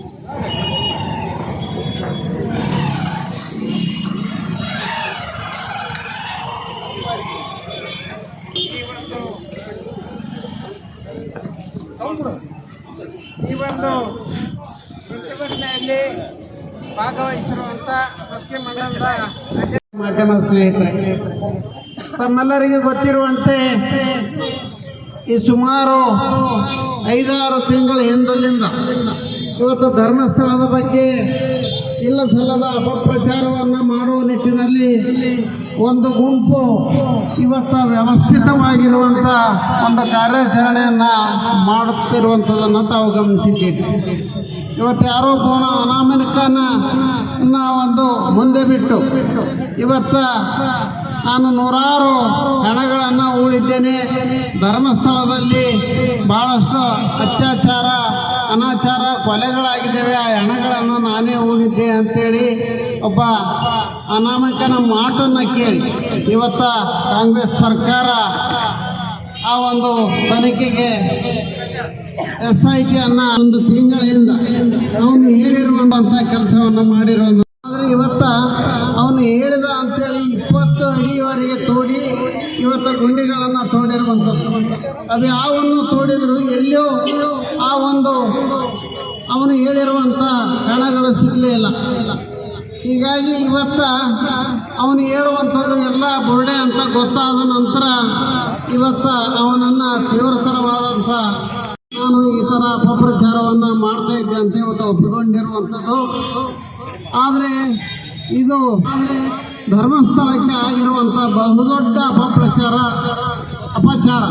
ಈ ಒಂದು ಪ್ರತಿಭಟನೆಯಲ್ಲಿ ಭಾಗವಹಿಸಿರುವಂಥ ಪಶ್ಚಿಮ ಮಂಡಲದ ಮಾಧ್ಯಮ ಸ್ನೇಹಿತರೆ, ತಮ್ಮೆಲ್ಲರಿಗೂ ಗೊತ್ತಿರುವಂತೆ ಈ ಸುಮಾರು 5-6 ತಿಂಗಳ ಹಿಂದಲಿಂದ ಇವತ್ತು ಧರ್ಮಸ್ಥಳದ ಬಗ್ಗೆ ಇಲ್ಲ ಸಲ್ಲದ ಅಪಪ್ರಚಾರವನ್ನು ಮಾಡುವ ನಿಟ್ಟಿನಲ್ಲಿ ಒಂದು ಗುಂಪು ಇವತ್ತು ವ್ಯವಸ್ಥಿತವಾಗಿರುವಂಥ ಒಂದು ಕಾರ್ಯಾಚರಣೆಯನ್ನು ಮಾಡುತ್ತಿರುವಂಥದ್ದನ್ನು ತಾವು ಗಮನಿಸಿದ್ದೀರಿ. ಇವತ್ತು ಯಾರೋ ಅನಾಮಕನ ಒಂದು ಮುಂದೆ ಬಿಟ್ಟು ಇವತ್ತು ನಾನು 100 ಹೆಣಗಳನ್ನು ಉಳಿದ್ದೇನೆ, ಧರ್ಮಸ್ಥಳದಲ್ಲಿ ಭಾಳಷ್ಟು ಅತ್ಯಾಚಾರ ಅನಾಚಾರ ಕೊಲೆಗಳಾಗಿದ್ದೇವೆ, ಆ ಹೆಣಗಳನ್ನು ನಾನೇ ಉಳಿದ್ದೆ ಅಂಥೇಳಿ ಒಬ್ಬ ಅನಾಮಕನ ಮಾತನ್ನು ಕೇಳಿ ಇವತ್ತು ಕಾಂಗ್ರೆಸ್ ಸರ್ಕಾರ ಆ ಒಂದು ತನಿಖೆಗೆ SIT ಒಂದು ತಿಂಗಳಿಂದ ಅವನು ಹೇಳಿರುವಂಥ ಕೆಲಸವನ್ನು ಮಾಡಿರೋದು. ಆದರೆ ಇವತ್ತು ಅವನು ಹೇಳಿದ ಅಂತೇಳಿ 20 ಅಡಿಯವರೆಗೆ ತೋಡಿ ಇವತ್ತು ಗುಂಡಿಗಳನ್ನು ತೋಡಿರುವಂಥದ್ದು. ಅದು ಯಾವನ್ನು ತೋಡಿದ್ರು ಎಲ್ಲೋ ಆ ಒಂದು ಅವನು ಹೇಳಿರುವಂಥ ಕಣಗಳು ಸಿಗಲಿಲ್ಲ. ಹೀಗಾಗಿ ಇವತ್ತು ಅವನು ಹೇಳುವಂಥದ್ದು ಎಲ್ಲ ಬುರುಡೆ ಅಂತ ಗೊತ್ತಾದ ನಂತರ ಇವತ್ತು ಅವನನ್ನು ತೀವ್ರತರವಾದಂಥ ನಾನು ಈ ಥರ ಅಪಪ್ರಚಾರವನ್ನು ಮಾಡ್ತಾ ಇದ್ದೆ ಅಂತ ಇವತ್ತು ಒಪ್ಪಿಕೊಂಡಿರುವಂಥದ್ದು. ಆದರೆ ಇದು ಧರ್ಮಸ್ಥಳಕ್ಕೆ ಆಗಿರುವಂಥ ಬಹುದೊಡ್ಡ ಅಪಚಾರ.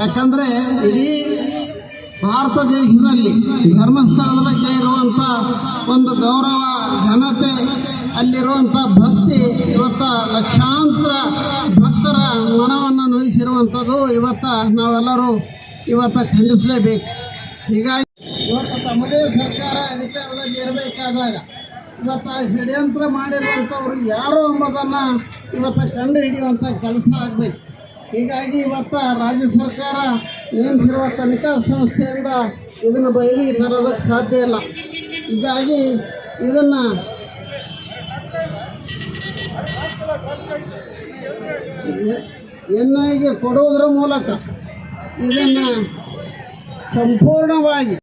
ಯಾಕಂದರೆ ಇಡೀ ಭಾರತ ದೇಶದಲ್ಲಿ ಧರ್ಮಸ್ಥಳದ ಬಗ್ಗೆ ಇರುವಂಥ ಒಂದು ಗೌರವ, ಘನತೆ, ಅಲ್ಲಿರುವಂಥ ಭಕ್ತಿ ಇವತ್ತು ಲಕ್ಷಾಂತರ ಭಕ್ತರ ಮನವನ್ನು ನೋಯಿಸಿರುವಂಥದ್ದು ಇವತ್ತು ನಾವೆಲ್ಲರೂ ಇವತ್ತು ಖಂಡಿಸಲೇಬೇಕು. ಹೀಗಾಗಿ ಇವತ್ತು ತಮ್ಮದೇ ಸರ್ಕಾರ ಅಧಿಕಾರದಲ್ಲಿ ಇರಬೇಕಾದಾಗ ಇವತ್ತು ಆ ಷಡ್ಯಂತ್ರ ಮಾಡಿರುವಂಥವ್ರು ಯಾರು ಎಂಬುದನ್ನು ಇವತ್ತು ಕಂಡು ಹಿಡಿಯುವಂಥ ಕೆಲಸ ಆಗಬೇಕು. ಹೀಗಾಗಿ ಇವತ್ತು ರಾಜ್ಯ ಸರ್ಕಾರ ನೇಮಿಸಿರುವ ತನಿಖಾ ಸಂಸ್ಥೆಯಿಂದ ಇದನ್ನು ಬಯಲಿಗೆ ತರೋದಕ್ಕೆ ಸಾಧ್ಯ ಇಲ್ಲ. ಹೀಗಾಗಿ ಇದನ್ನು NIಗೆ ಕೊಡುವುದರ ಮೂಲಕ ಇದನ್ನು ಸಂಪೂರ್ಣವಾಗಿ